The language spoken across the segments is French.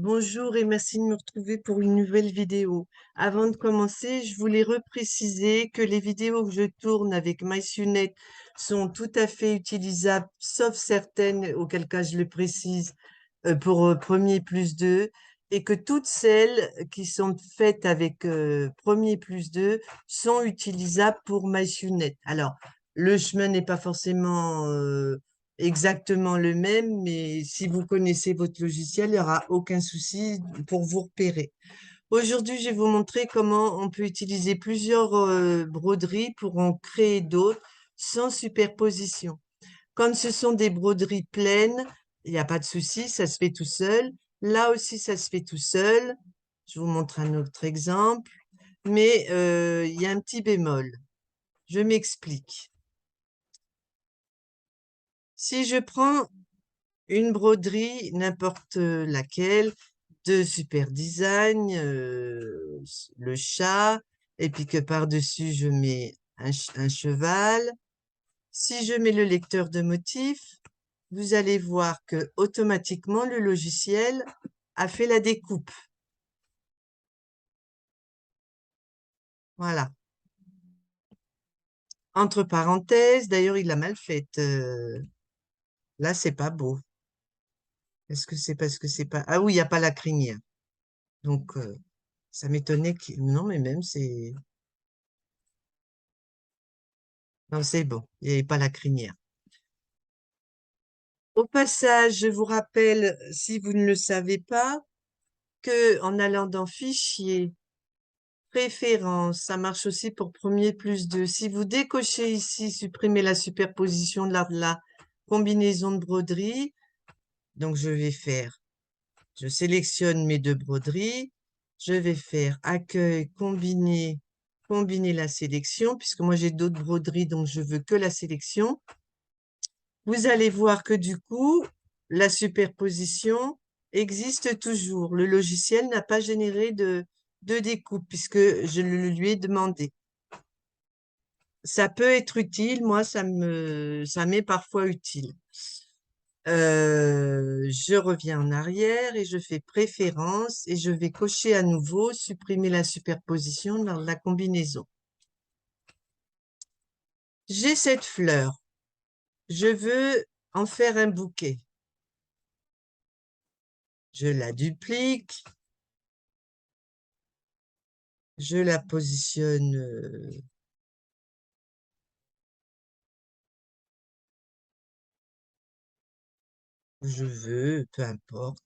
Bonjour et merci de me retrouver pour une nouvelle vidéo. Avant de commencer, je voulais repréciser que les vidéos que je tourne avec MySunnet sont tout à fait utilisables, sauf certaines, auquel cas je le précise, pour Premier Plus 2, et que toutes celles qui sont faites avec Premier Plus 2 sont utilisables pour MySunnet. Alors, le chemin n'est pas forcément exactement le même, mais si vous connaissez votre logiciel, il n'y aura aucun souci pour vous repérer. Aujourd'hui, je vais vous montrer comment on peut utiliser plusieurs broderies pour en créer d'autres sans superposition. Comme ce sont des broderies pleines, il n'y a pas de souci, ça se fait tout seul. Là aussi, ça se fait tout seul. Je vous montre un autre exemple, mais il y a un petit bémol. Je m'explique. Si je prends une broderie, n'importe laquelle, de Super Design, le chat, et puis que par-dessus je mets un cheval. Si je mets le lecteur de motifs, vous allez voir que automatiquement le logiciel a fait la découpe. Voilà. Entre parenthèses, d'ailleurs il l'a mal faite. Là, c'est pas beau. Est-ce que c'est parce que c'est pas... Ah oui, il n'y a pas la crinière. Donc, ça m'étonnait que... Non, mais même c'est... Non, c'est bon, il n'y avait pas la crinière. Au passage, je vous rappelle, si vous ne le savez pas, que en allant dans Fichier, Préférences, ça marche aussi pour Premier Plus 2. Si vous décochez ici, supprimez la superposition de la combinaison de broderie. Donc, je sélectionne mes deux broderies. Je vais faire Accueil, combiner la sélection, puisque moi j'ai d'autres broderies, donc je veux que la sélection. Vous allez voir que du coup, la superposition existe toujours. Le logiciel n'a pas généré de découpe puisque je le lui ai demandé. Ça peut être utile, moi ça m'est parfois utile. Je reviens en arrière et je fais préférences et je vais cocher à nouveau supprimer la superposition dans la combinaison. J'ai cette fleur. Je veux en faire un bouquet. Je la duplique. Je la positionne où je veux, peu importe.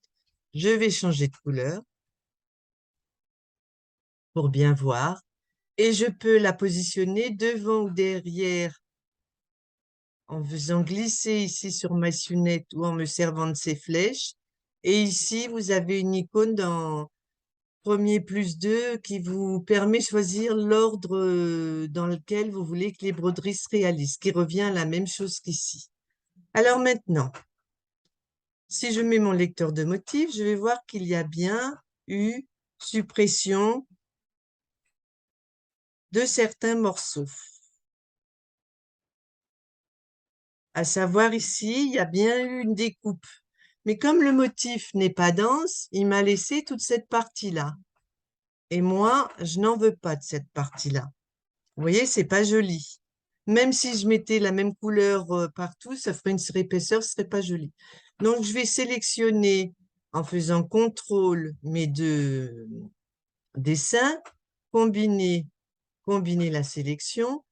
Je vais changer de couleur pour bien voir. Et je peux la positionner devant ou derrière en faisant glisser ici sur ma sonnette ou en me servant de ces flèches. Et ici, vous avez une icône dans Premier Plus 2 qui vous permet de choisir l'ordre dans lequel vous voulez que les broderies se réalisent, qui revient à la même chose qu'ici. Alors maintenant, si je mets mon lecteur de motifs, je vais voir qu'il y a bien eu suppression de certains morceaux. À savoir ici, il y a bien eu une découpe. Mais comme le motif n'est pas dense, il m'a laissé toute cette partie-là. Et moi, je n'en veux pas de cette partie-là. Vous voyez, c'est pas joli. Même si je mettais la même couleur partout, ça ferait une épaisseur, ce serait pas joli. Donc, je vais sélectionner en faisant CTRL mes deux dessins, combiner la sélection.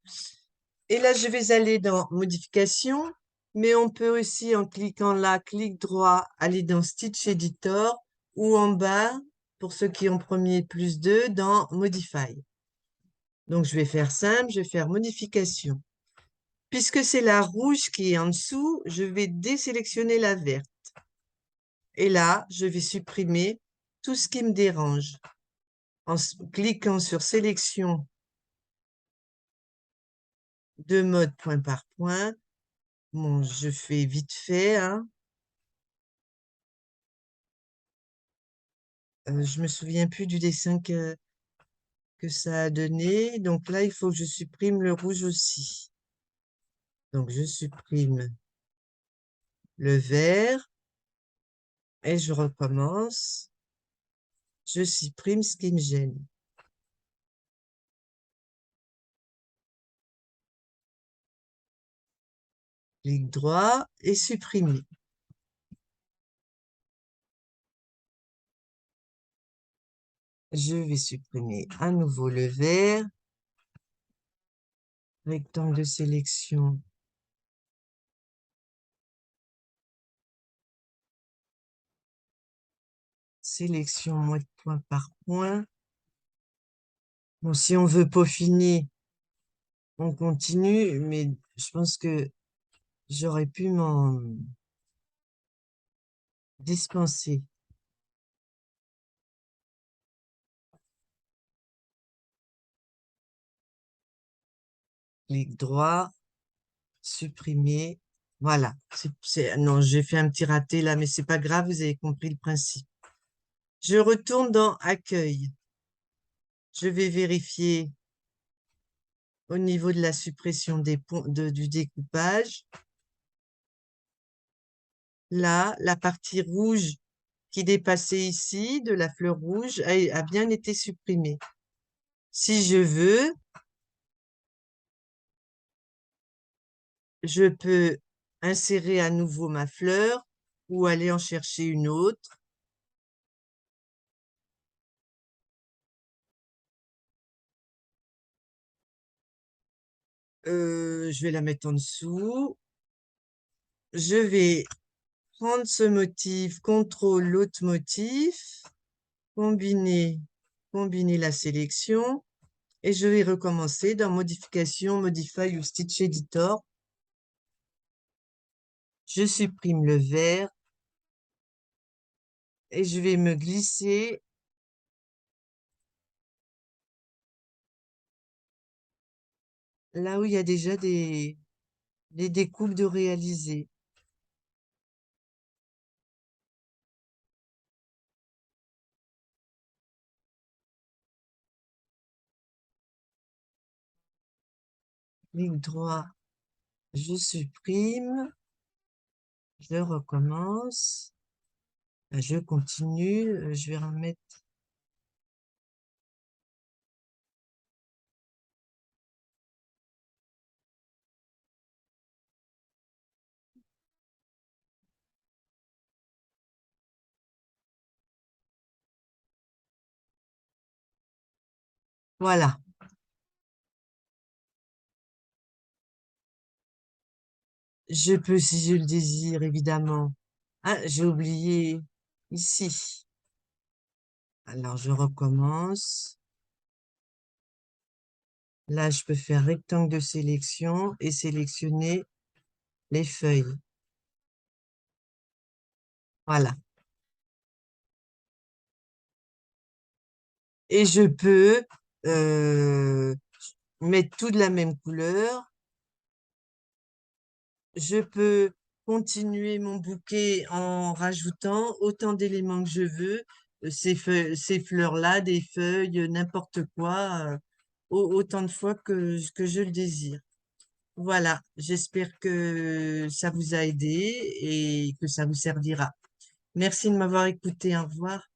Et là, je vais aller dans Modification, mais on peut aussi, en cliquant là, clic droit, aller dans Stitch Editor ou en bas, pour ceux qui ont Premier Plus 2, dans Modify. Donc, je vais faire simple, je vais faire Modification. Puisque c'est la rouge qui est en dessous, je vais désélectionner la verte. Et là, je vais supprimer tout ce qui me dérange. En cliquant sur Sélection de mode point par point, bon, je fais vite fait, hein. Je me souviens plus du dessin que ça a donné. Donc là, il faut que je supprime le rouge aussi. Donc, je supprime le vert et je recommence. Je supprime ce qui me gêne. Clic droit et supprimer. Je vais supprimer à nouveau le vert. Rectangle de sélection. Sélection point par point. Bon, si on veut peaufiner, on continue, mais je pense que j'aurais pu m'en dispenser. Clic droit, supprimer. Voilà. Non, j'ai fait un petit raté là, mais c'est pas grave, vous avez compris le principe. Je retourne dans Accueil. Je vais vérifier au niveau de la suppression du découpage. Là, la partie rouge qui dépassait ici, de la fleur rouge, a bien été supprimée. Si je veux, je peux insérer à nouveau ma fleur ou aller en chercher une autre. Je vais la mettre en dessous. Je vais prendre ce motif, contrôle l'autre motif, combiner la sélection et je vais recommencer dans Modification, Modify ou Stitch Editor. Je supprime le vert et je vais me glisser là où il y a déjà des découpes de réaliser. Clic droit, je supprime, je recommence, je continue, je vais remettre. Voilà. Je peux, si je le désire, évidemment. Ah, j'ai oublié ici. Alors, je recommence. Là, je peux faire rectangle de sélection et sélectionner les feuilles. Voilà. Et je peux mettre tout de la même couleur. Je peux continuer mon bouquet en rajoutant autant d'éléments que je veux. Ces fleurs-là, des feuilles, n'importe quoi, autant de fois que je le désire. Voilà, j'espère que ça vous a aidé et que ça vous servira. Merci de m'avoir écouté. Au revoir.